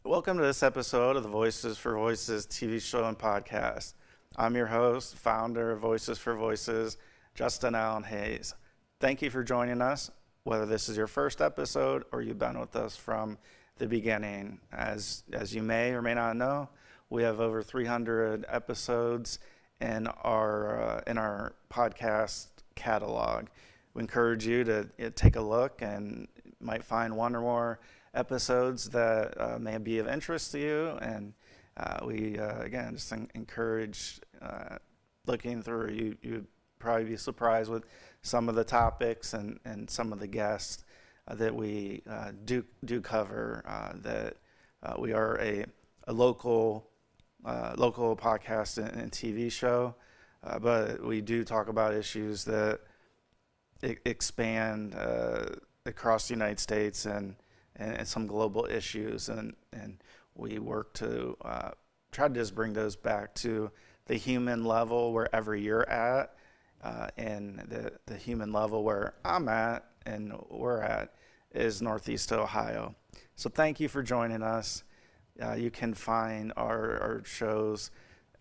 Welcome to this episode of the Voices for Voices TV show and podcast. I'm your host, founder of Voices for Voices, Justin Allen Hayes. Thank you for joining us, whether this is your first episode or you've been with us from the beginning. As you may or may not know, we have over 300 episodes in our podcast catalog. We encourage you to take a look and might find one or more episodes that may be of interest to you, and we again just encourage looking through. You'd probably be surprised with some of the topics and some of the guests that we do cover. That we are a local podcast and TV show, but we do talk about issues that expand across the United States and some global issues, and we work to try to just bring those back to the human level wherever you're at, and the human level where I'm at and we're at is Northeast Ohio. So thank you for joining us. You can find our shows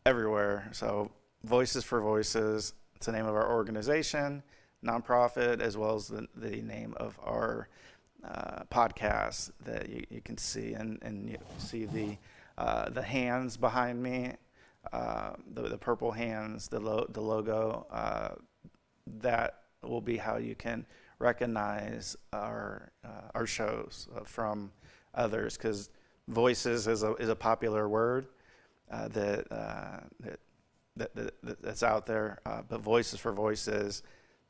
everywhere. So Voices for Voices, it's the name of our organization, nonprofit, as well as the name of our podcast that you can see, and you see the hands behind me, the purple hands, the logo. That will be how you can recognize our shows from others, because voices is a popular word that's out there, but Voices for Voices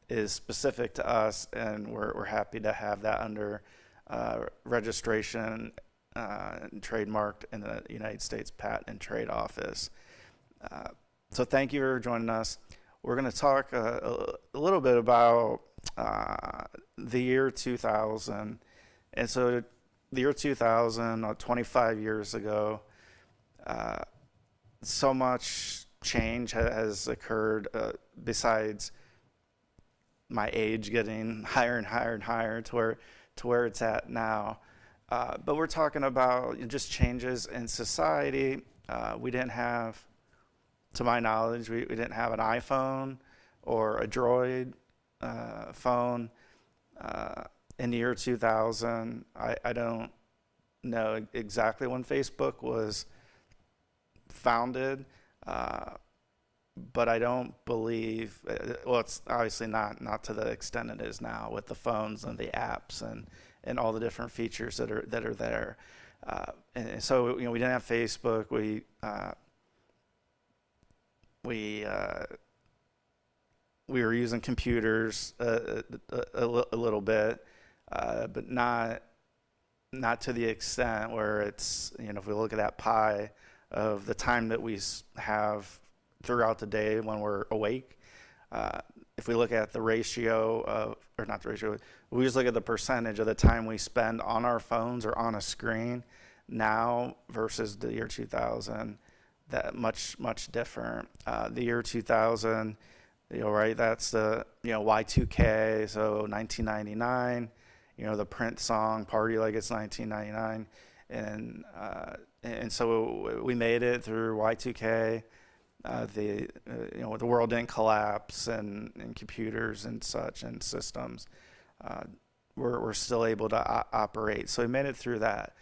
is specific to us, and we're happy to have that under registration trademarked in the United States Patent and Trade Office. So thank you for joining us. We're going to talk a little bit about the year 2000. And so the year 2000, 25 years ago, so much change has occurred besides my age getting higher and higher and higher to where it's at now. But we're talking about just changes in society. We didn't have, to my knowledge, we didn't have an iPhone or a Droid phone in the year 2000. I don't know exactly when Facebook was founded, but I don't believe, well, it's obviously not to the extent it is now with the phones and the apps and all the different features that are there. And so we didn't have Facebook. We were using computers a little bit, but not to the extent where it's, if we look at that pie of the time that we have throughout the day when we're awake. If we look at the ratio of, or not the ratio, we just look at the percentage of the time we spend on our phones or on a screen now versus the year 2000, that much different. The year 2000, right, that's the, Y2K, so 1999, the Prince song, Party Like It's 1999. And so we made it through Y2K. The world didn't collapse, and computers and such and systems were still able to operate. So we made it through that.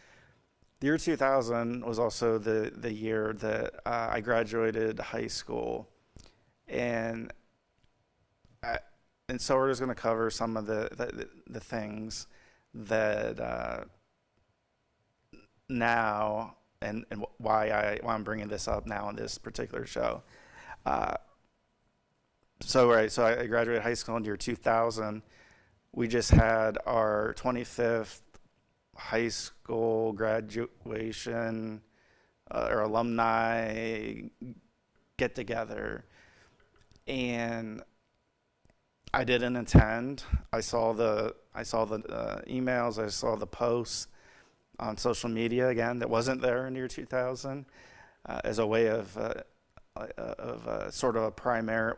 The year 2000 was also the year that I graduated high school, and so we're just going to cover some of the things that now. And why I'm bringing this up now in this particular show. So I graduated high school in the year 2000. We just had our 25th high school graduation or alumni get together, and I didn't attend. I saw the emails. I saw the posts on social media, again, that wasn't there in the year 2000, as a way of sort of a primary,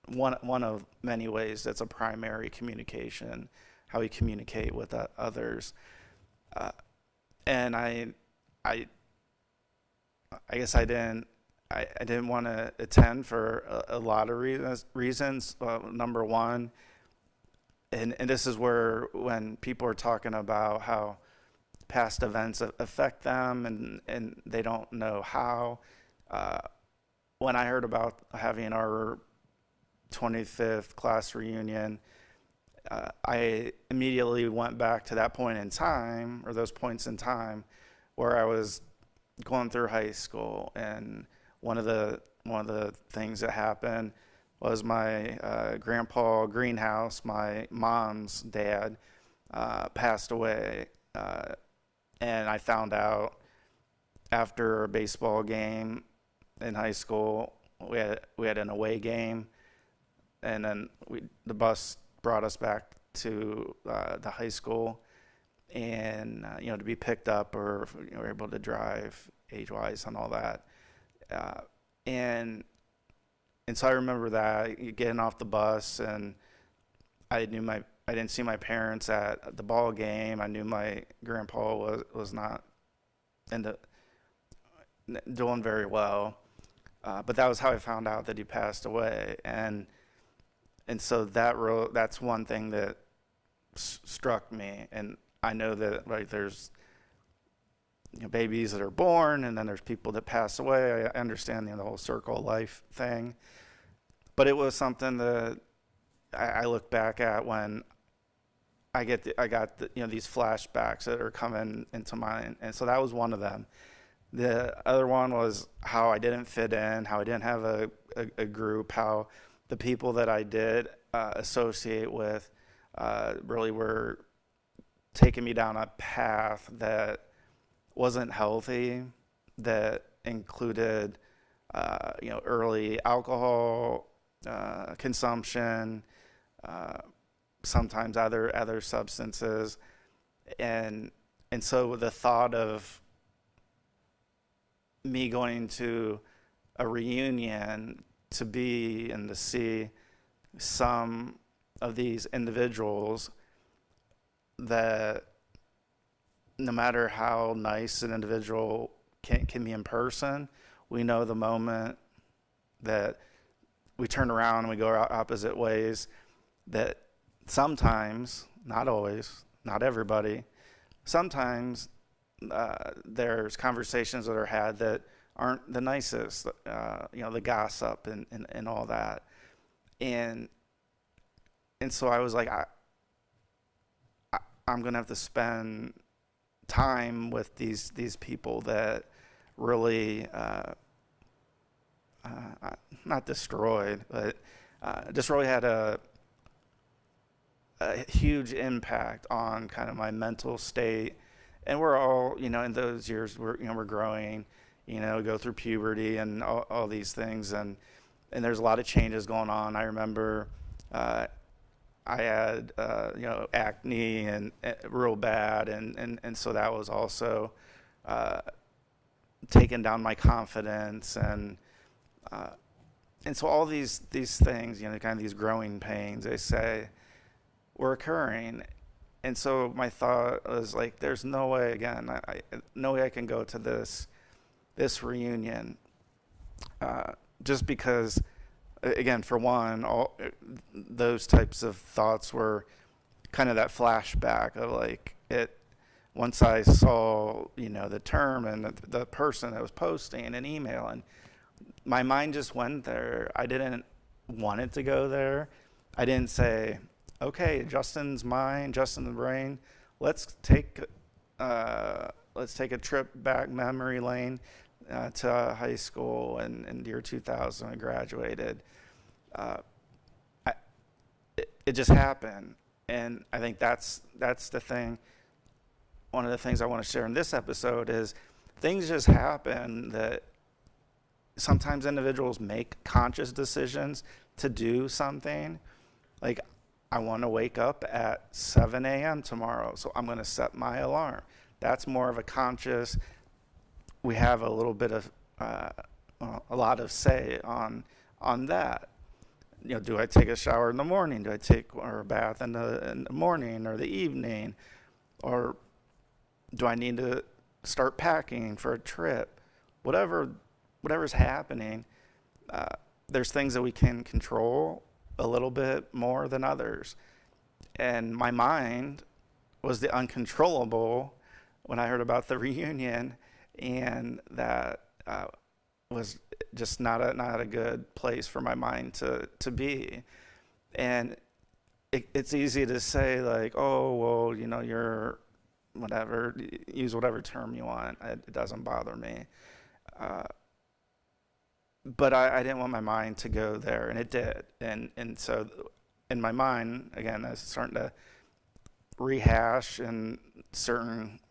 one of many ways that's a primary communication, how we communicate with others. And I I guess I didn't want to attend for a lot of reasons. Number one, and this is where when people are talking about how past events affect them and they don't know how. Uh, when I heard about having our 25th class reunion, I immediately went back to that point in time, or those points in time, where I was going through high school, and one of the things that happened was my grandpa Greenhouse, my mom's dad, passed away, and I found out after a baseball game in high school. We had an away game, and then the bus brought us back to the high school, and to be picked up, or if we were able to drive age-wise and all that, uh, and and so I remember that getting off the bus, and I didn't see my parents at the ball game. I knew my grandpa was not into doing very well, but that was how I found out that he passed away, and so that's one thing that struck me. And I know that, like, there's babies that are born, and then there's people that pass away. I understand the whole circle of life thing, but it was something that I look back at when I got these flashbacks that are coming into mind, and so that was one of them. The other one was how I didn't fit in, how I didn't have a group, how the people that I did associate with really were taking me down a path that wasn't healthy, that included early alcohol consumption, sometimes other substances, and so the thought of me going to a reunion to be and to see some of these individuals that, no matter how nice an individual can be in person, we know the moment that we turn around and we go our opposite ways, that sometimes, not always, not everybody, sometimes there's conversations that are had that aren't the nicest, the gossip and all that. And so I was like, I'm going to have to spend time with these people that really, not destroyed, but just really had a huge impact on kind of my mental state. And we're all, in those years, we're growing, go through puberty and all these things, and there's a lot of changes going on. I remember I had acne and real bad, and so that was also taking down my confidence, and so all these things, kind of these growing pains, they say, were occurring. And so my thought was like, there's no way, again, no way I can go to this reunion, just because, again, for one, all those types of thoughts were kind of that flashback of like it. Once I saw, the term and the person that was posting an email, and my mind just went there. I didn't want it to go there. I didn't say, okay, Justin's mind, Justin's brain, let's take a trip back memory lane to high school and year 2000 when I graduated. It just happened, and I think that's the thing. One of the things I want to share in this episode is things just happen, that sometimes individuals make conscious decisions to do something. Like, I want to wake up at 7 a.m. tomorrow, so I'm going to set my alarm. That's more of a conscious, we have a little bit of, a lot of say on that. Do I take a shower in the morning? Do I take or a bath in the morning or the evening? Or do I need to start packing for a trip? whatever whatever's happening, uh, there's things that we can control a little bit more than others. And my mind was the uncontrollable when I heard about the reunion, and that was just not a good place for my mind to be. And it's easy to say like, oh well, you're whatever, use whatever term you want. It doesn't bother me. Uh, but I didn't want my mind to go there, and it did. And so in my mind, again, I was starting to rehash and certain,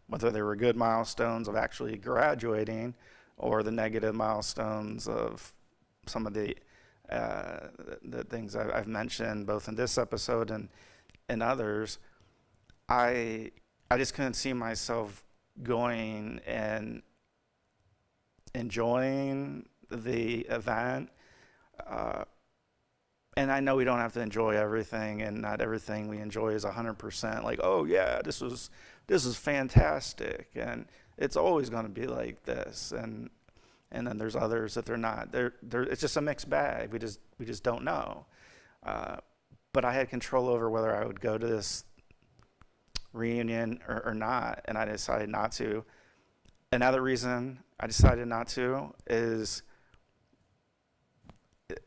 whether they were good milestones of actually graduating or the negative milestones of some of the things I've mentioned both in this episode and others. I just couldn't see myself going and enjoying the event. And I know we don't have to enjoy everything, and not everything we enjoy is 100%. Like, oh yeah, this was fantastic, and it's always going to be like this. And then there's others that they're not. It's just a mixed bag. We just don't know. But I had control over whether I would go to this reunion or not, and I decided not to. Another reason I decided not to is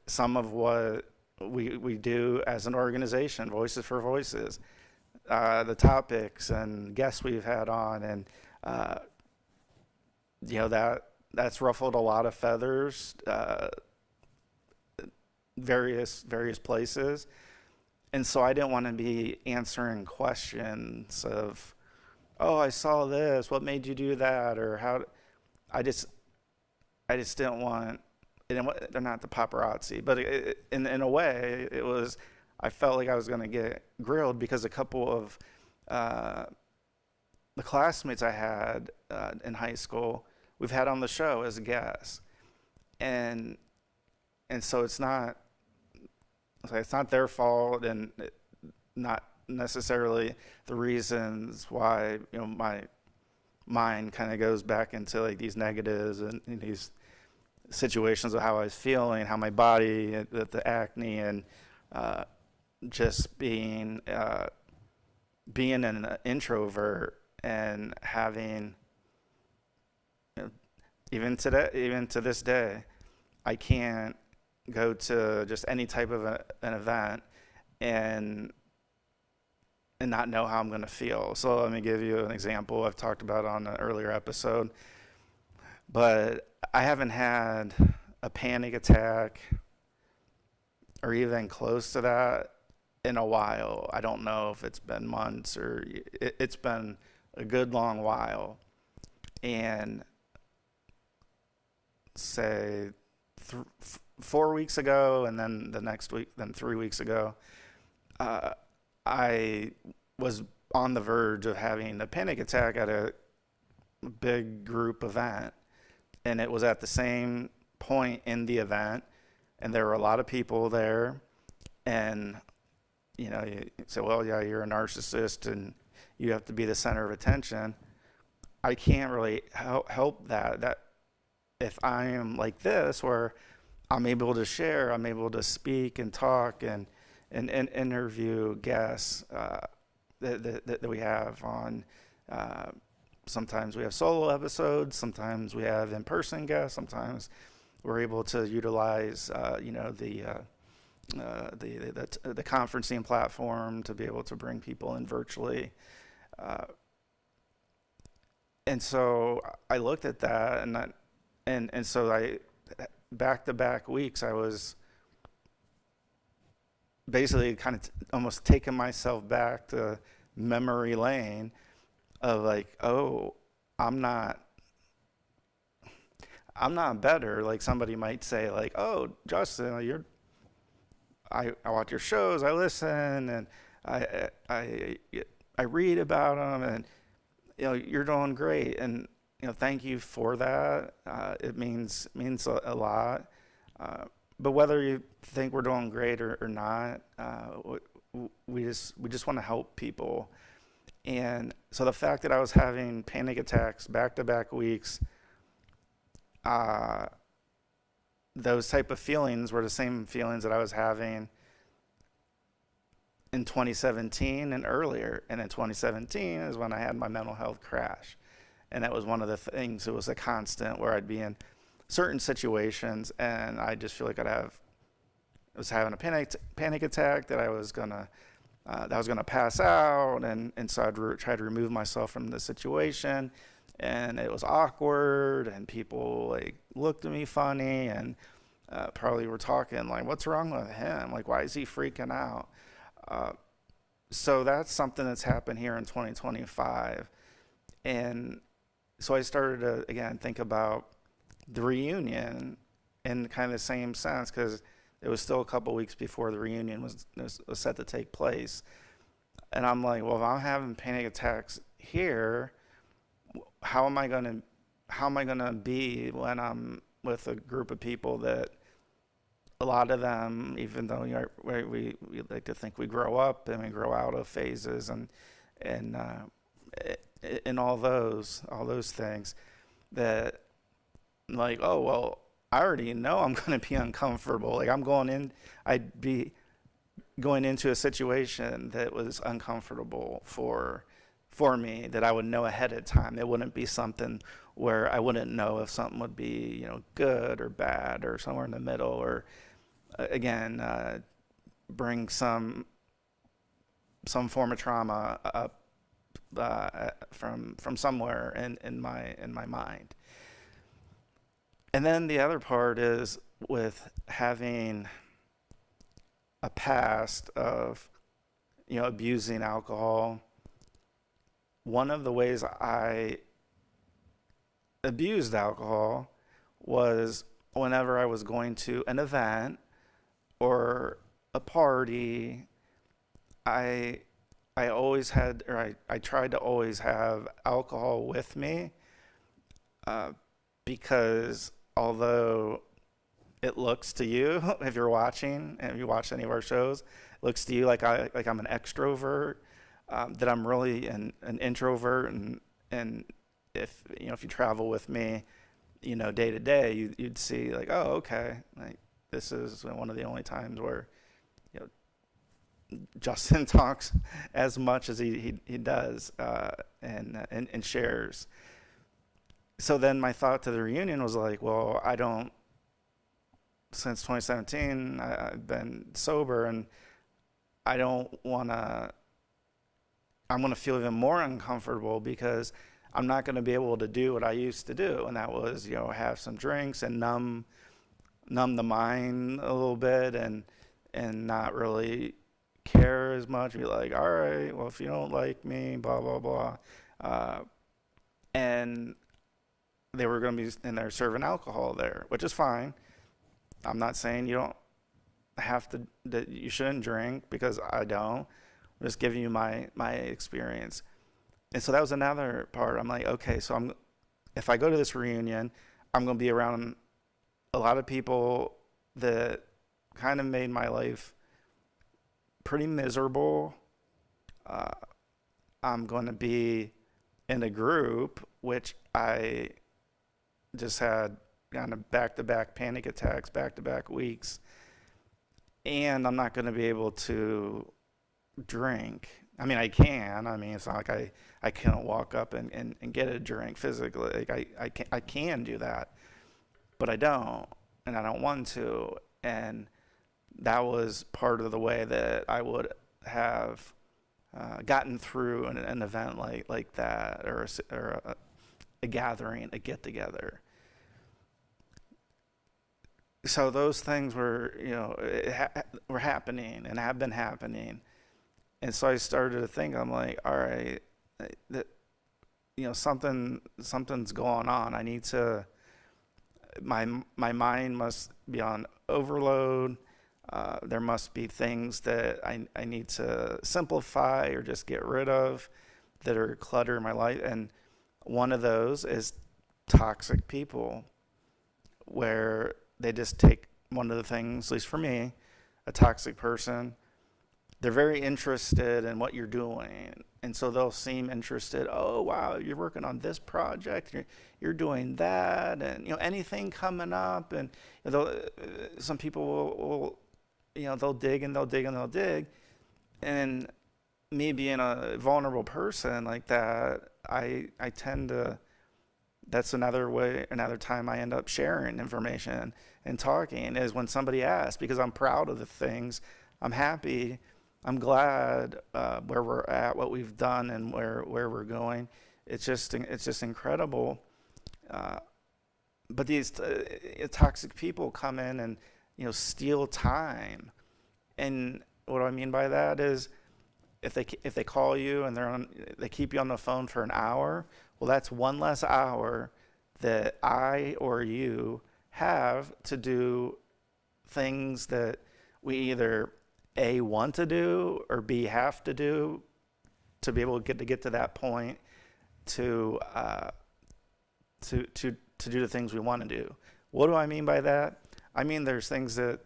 some of what we do as an organization, Voices for Voices, the topics and guests we've had on, and that's ruffled a lot of feathers, various places. And so I didn't want to be answering questions of, oh, I saw this, what made you do that, or how. I just didn't want. They're not the paparazzi, but in a way, it was. I felt like I was going to get grilled because a couple of the classmates I had in high school, we've had on the show as guests, and so it's not their fault, and not necessarily the reasons why my mind kind of goes back into like these negatives and these situations of how I was feeling, how my body, the acne, and just being an introvert and having, even to this day, I can't go to just any type of an event and not know how I'm going to feel. So let me give you an example I've talked about on an earlier episode. But I haven't had a panic attack or even close to that in a while. I don't know if it's been months or it's been a good long while. And say 4 weeks ago, and then the next week, then 3 weeks ago, I was on the verge of having a panic attack at a big group event. And it was at the same point in the event, and there were a lot of people there. And, you say, well, yeah, you're a narcissist and you have to be the center of attention. I can't really help that if I am like this, where I'm able to share, I'm able to speak and talk and interview guests that we have on. Sometimes we have solo episodes, sometimes we have in-person guests, sometimes we're able to utilize the conferencing platform to be able to bring people in virtually. And so I looked at that, and so I back-to-back weeks I was basically kind of almost taking myself back to memory lane of like, oh, I'm not better. Like somebody might say like, oh, Justin, I watch your shows, I listen, and I read about them, and you're doing great, and thank you for that. It means a lot. But whether you think we're doing great or not, we just want to help people. And so the fact that I was having panic attacks back-to-back weeks, uh, those type of feelings were the same feelings that I was having in 2017 and earlier. And in 2017 is when I had my mental health crash. And that was one of the things, it was a constant where I'd be in certain situations and I just feel like I was having a panic attack that I was gonna pass out, and so I'd try to remove myself from the situation, and it was awkward, and people like looked at me funny, and probably were talking like, "What's wrong with him? Like, why is he freaking out?" Uh, so that's something that's happened here in 2025, and so I started to again think about the reunion in kind of the same sense, because it was still a couple weeks before the reunion was set to take place. And I'm like, well, if I'm having panic attacks here, how am I gonna be when I'm with a group of people that a lot of them, even though we like to think we grow up and we grow out of phases and in all those things, that like, oh well, I already know I'm going to be uncomfortable. Like I'd be going into a situation that was uncomfortable for me, that I would know ahead of time. It wouldn't be something where I wouldn't know if something would be, good or bad or somewhere in the middle, or again, bring some form of trauma up from somewhere in my mind. And then the other part is with having a past of, abusing alcohol. One of the ways I abused alcohol was whenever I was going to an event or a party, I always had, or I tried to always have alcohol with me, because although it looks to you, if you're watching and if you watch any of our shows, it looks to you like I'm an extrovert, that I'm really an introvert, and if you travel with me, day to day, you'd see like, oh, okay, like this is one of the only times where Justin talks as much as he does, and shares. So then my thought to the reunion was like, well, since 2017, I've been sober, and I'm going to feel even more uncomfortable because I'm not going to be able to do what I used to do. And that was, have some drinks and numb the mind a little bit, and not really care as much. Be like, all right, well, if you don't like me, blah, blah, blah. And they were going to be in there serving alcohol there, which is fine. I'm not saying you don't have to, that you shouldn't drink, because I don't. I'm just giving you my experience. And so that was another part. I'm like, okay, so if I go to this reunion, I'm going to be around a lot of people that kind of made my life pretty miserable. I'm going to be in a group which I just had kind of back-to-back panic attacks, back-to-back weeks, and I'm not going to be able to drink. I mean, I can. I mean, it's not like I can't walk up and get a drink physically. Like I can do that, but I don't, and I don't want to. And that was part of the way that I would have gotten through an event like that, or a gathering, a get-together. So those things were, were happening and have been happening. And so I started to think, I'm like, all right, that, something's going on. I need to, my mind must be on overload. There must be things that I need to simplify or just get rid of that are clutter in my life. And one of those is toxic people, where they just take one of the things, at least for me, a toxic person, they're very interested in what you're doing. And so they'll seem interested. Oh, wow, you're working on this project. You're doing that. And, anything coming up. And some people will, they'll dig and they'll dig and they'll dig. And me being a vulnerable person like that, I tend to, that's another time I end up sharing information and talking is when somebody asks, because I'm proud of the things, I'm happy, I'm glad where we're at, what we've done, and where we're going. It's just incredible. But these toxic people come in and steal time. And what I mean by that is, if they call you and they keep you on the phone for an hour, well, that's one less hour that I or you have to do things that we either A, want to do, or B, have to do to be able to get to that point to do the things we want to do. What do I mean by that? I mean there's things that,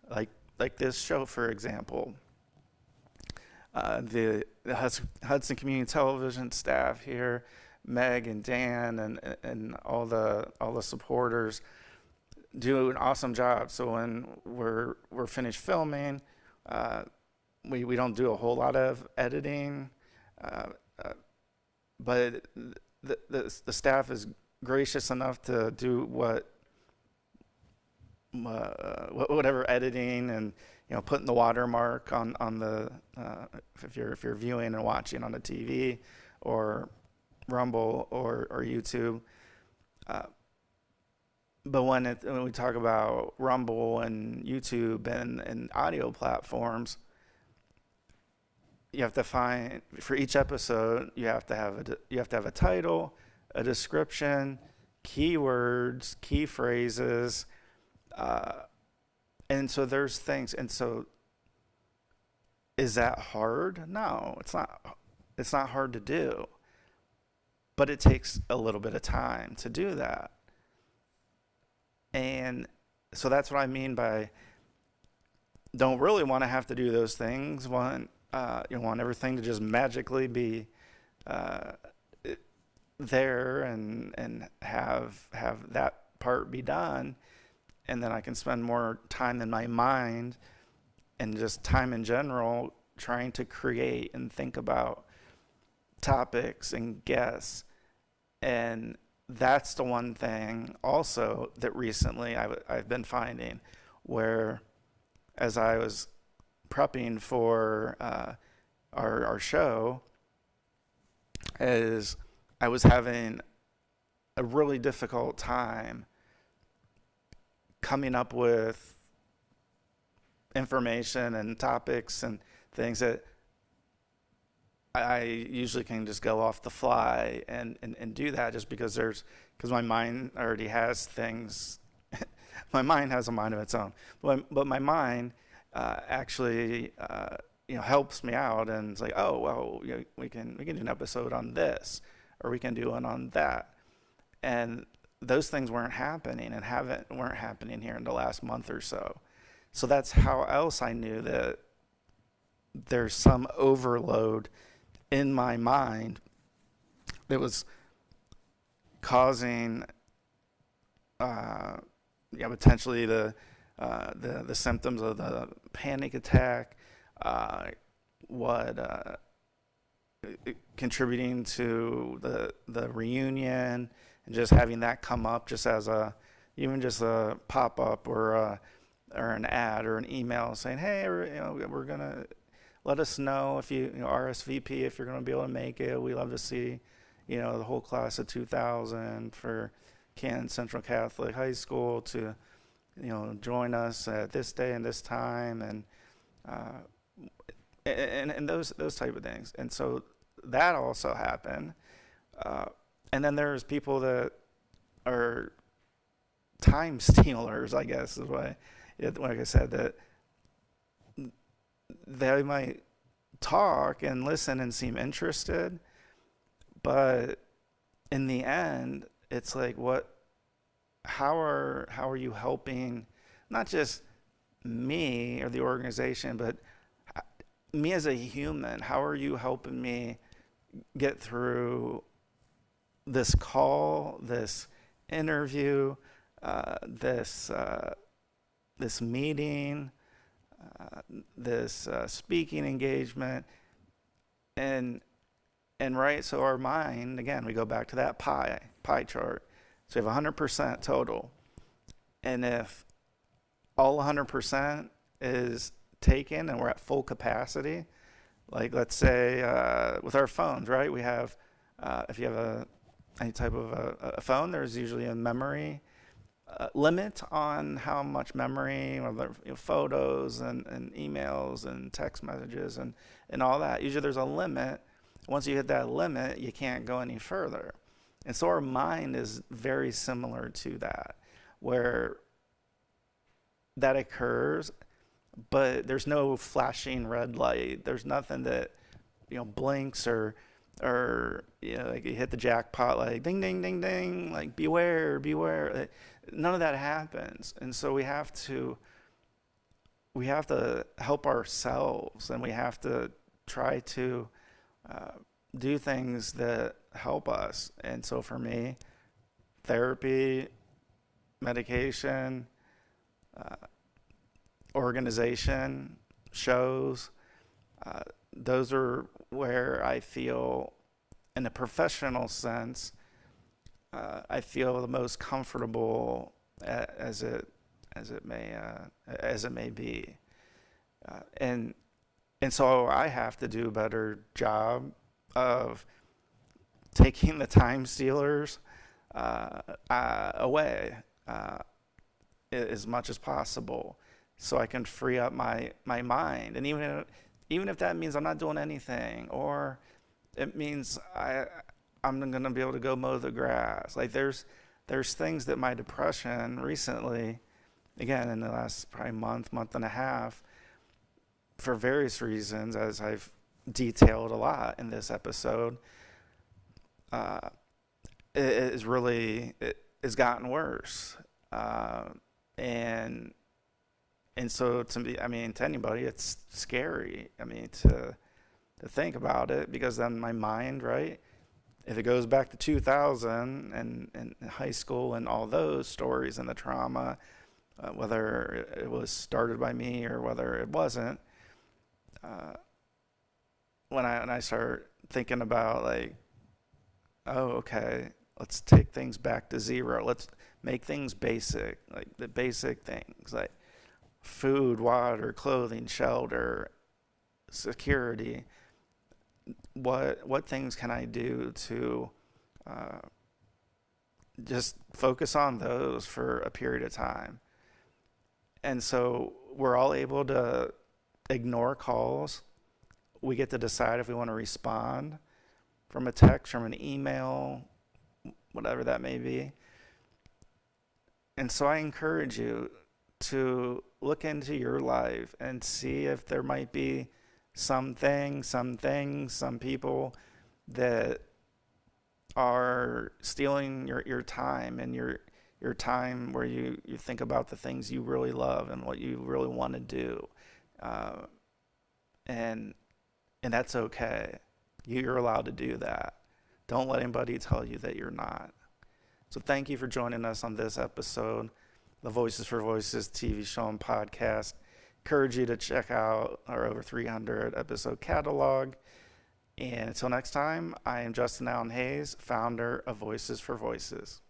like this show, for example. The Hudson Community Television staff here, Meg and Dan and all the supporters do an awesome job. So when we're finished filming, we don't do a whole lot of editing, but the staff is gracious enough to do whatever editing and putting the watermark on the if you're viewing and watching on the TV or Rumble or YouTube. But when we talk about Rumble and YouTube and audio platforms, you have to find, for each episode, you have to have a title, a description, keywords, key phrases, and so there's things. And so, is that hard? No, it's not. It's not hard to do, but it takes a little bit of time to do that. And so that's what I mean by don't really want to have to do those things. Want everything to just magically be there and have that part be done, and then I can spend more time in my mind and just time in general trying to create and think about topics and guests. And that's the one thing also that recently I've been finding, where as I was prepping for our show, is I was having a really difficult time coming up with information and topics and things that I usually can just go off the fly and do that, just because my mind already has things. My mind has a mind of its own, but my mind actually helps me out, and it's like, oh well, we can do an episode on this, or we can do one on that, and those things weren't happening and weren't happening here in the last month or so. So that's how else I knew that there's some overload in my mind that was causing potentially the symptoms of the panic attack, contributing to the reunion, and just having that come up just as even just a pop-up or an ad or an email saying, hey, we're gonna, let us know if you RSVP if you're going to be able to make it. We love to see, the whole class of 2000 for Canton Central Catholic High School to, join us at this day and this time, and those type of things. And so that also happened. And then there's people that are time stealers, I guess is why, like I said, that they might talk and listen and seem interested, but in the end, it's like, how are you helping not just me or the organization, but me as a human, how are you helping me get through this call, this interview, this meeting, uh, this speaking engagement, and right. So our mind, again, we go back to that pie chart. So we have 100% total, and if all 100% is taken and we're at full capacity, like let's say with our phones, right? We have if you have any type of a phone, there's usually a memory limit on how much memory, whether photos and emails and text messages and all that. Usually there's a limit. Once you hit that limit, you can't go any further. And so our mind is very similar to that, where that occurs, but there's no flashing red light. There's nothing that blinks or like you hit the jackpot, like ding ding ding ding, like beware. None of that happens. And so we have to help ourselves, and we have to try to do things that help us. And so for me, therapy, medication, organization, shows, those are where I feel, in a professional sense, I feel the most comfortable as it may be, and so I have to do a better job of taking the time stealers away as much as possible, so I can free up my mind. And even if that means I'm not doing anything, or it means I'm going to be able to go mow the grass. Like there's things that my depression recently, again in the last probably month and a half, for various reasons, as I've detailed a lot in this episode, it has gotten worse, and so to me, to anybody, it's scary. To think about it, because then my mind, right? If it goes back to 2000 and high school and all those stories and the trauma, whether it was started by me or whether it wasn't, when I start thinking about like, oh, okay, let's take things back to zero. Let's make things basic, like the basic things like food, water, clothing, shelter, security. What things can I do to just focus on those for a period of time? And so we're all able to ignore calls. We get to decide if we want to respond from a text, from an email, whatever that may be. And so I encourage you to look into your life and see if there might be some people that are stealing your time, and your time where you think about the things you really love and what you really want to do, and that's okay. You're allowed to do that. Don't let anybody tell you that you're not. So thank you for joining us on this episode, the Voices for Voices TV show and podcast. Encourage you to check out our over 300 episode catalog. And until next time, I am Justin Allen Hayes, founder of Voices for Voices.